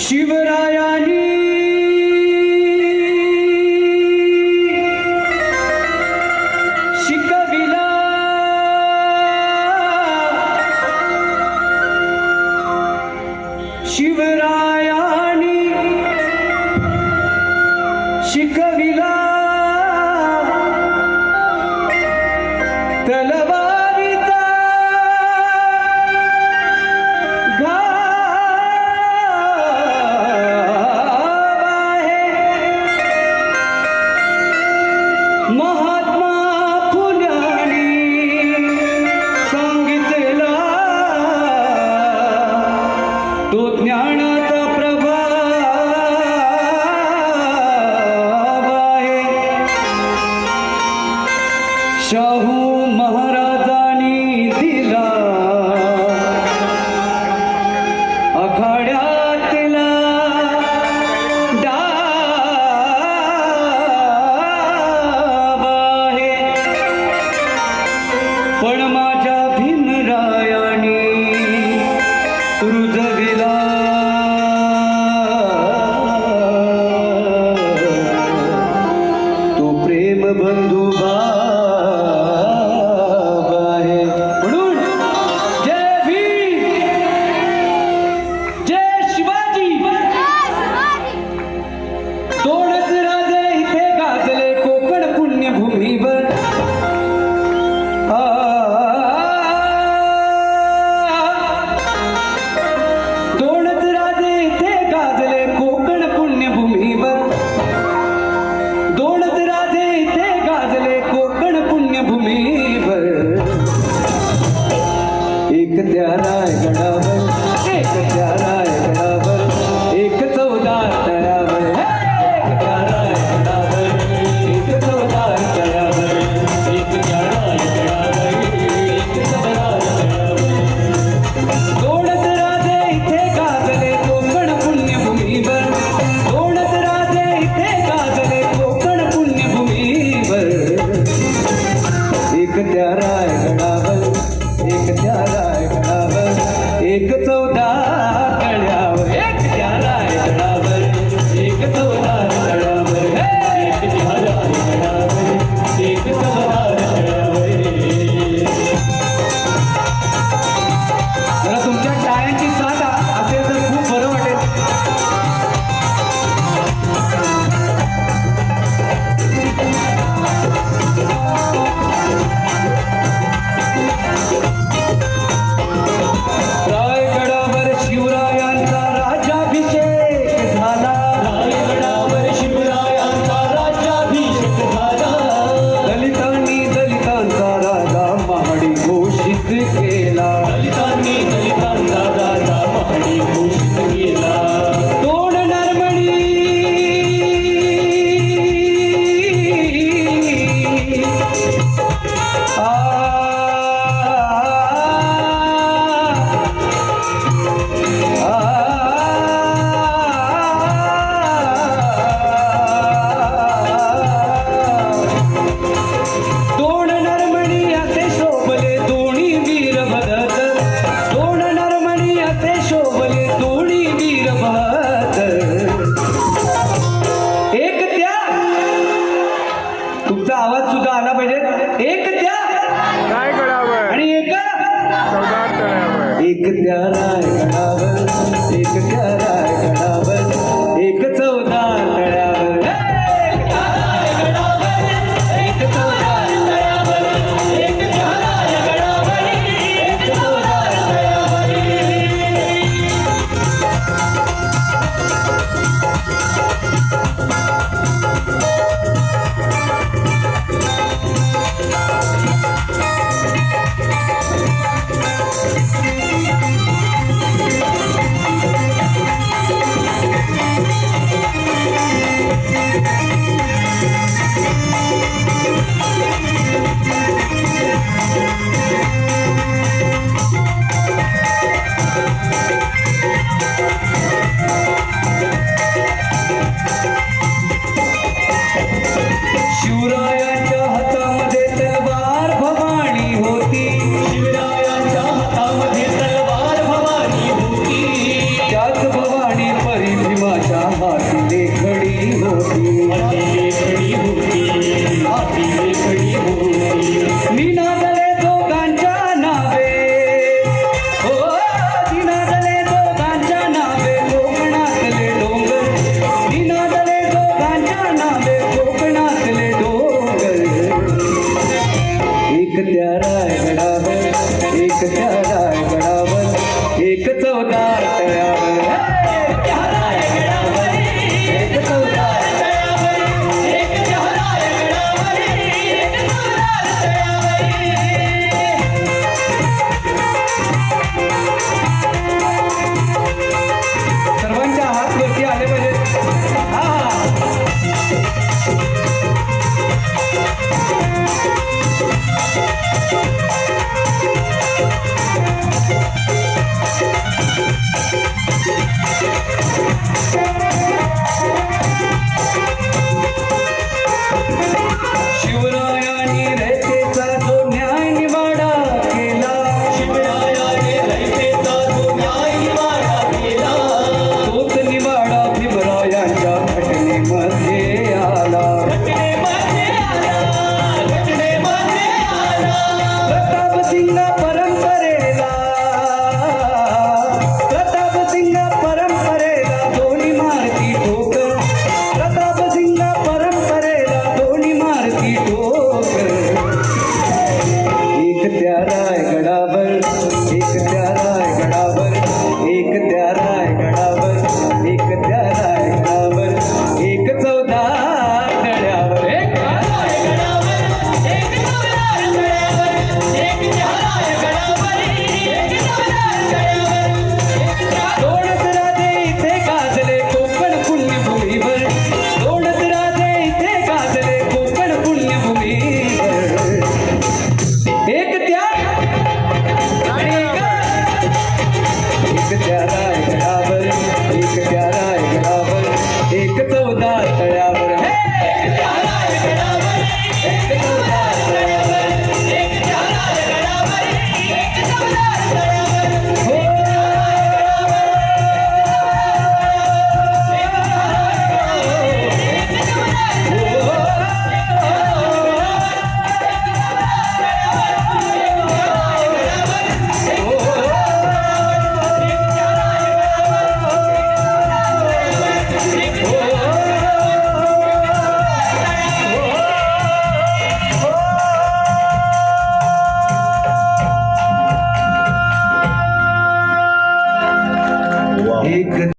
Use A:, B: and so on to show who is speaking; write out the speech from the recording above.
A: शिवरायानी शिकविला शिवरायानी शिकविला तलवारीचा महात्मा फुल्यानी सांगितला तो ज्ञानाचा प्रभाव आहे. शाहू महाराजांनी दिला आखाड्यातला पण माझ्या भीमरायानी रुजविला तो प्रेम बंधू भाव आहे. म्हणून जय भीम, जय शिवाजी. दोनच राजे इथे गाजले कोकण पुण्यभूमीवर. दोनच राजे इथे गाजले कोकण पुण्यभूमीवर. दोनच राजे इथे गाजले कोकण पुण्यभूमीवर. एक त्या रायगडावर, एक त्या रायगडावर, एक 14 तळ्यावर. एक त्या रायगडावर, एक 14 तळ्यावर, एक त्या रायगडावर, एक 14 तळ्यावर. दोनच राजे इथे गाजले कोकण पुण्यभूमीवर. दोनच राजे इथे गाजले कोकण पुण्यभूमीवर. एक त्या रायगडावर, एक त्या रायगडावर, एक 14 तळ्यावर. एक त्या रायगडावर, एक 14 तळ्यावर, एक त्या रायगडावर, एक 14 तळ्यावर. जरा तुमच्या टाळ्यांची साथ असेल तर खूप बरं वाटेल. रायगडावर शिवरायांचा राज्याभिषेक झाला. रायगडावर शिवरायांचा राज्याभिषेक झाला. दलितांनी दलितांचा राजा महाडी घोषित केला. दलितांनी दलितांचा राजा महाडी घोषित केला. दोन नरमणी दोन नरमणी असे शोभले दोन्ही वीर भरत. दोन नरमणी असे शोभले दोन्ही वीर भरत. एक त्या, तुमचा आवाज सुद्धा आला पाहिजे. एक त्या
B: रायगडावर
A: आणि एक
B: 14 तळ्यावर.
A: एक त्या रायगडावर, एक त्या रायगडावर, एक 14 तळ्यावर. एक त्या रायगडावर, एक 14 तळ्यावर, एक त्या रायगडावर, एक 14 तळ्यावर. एक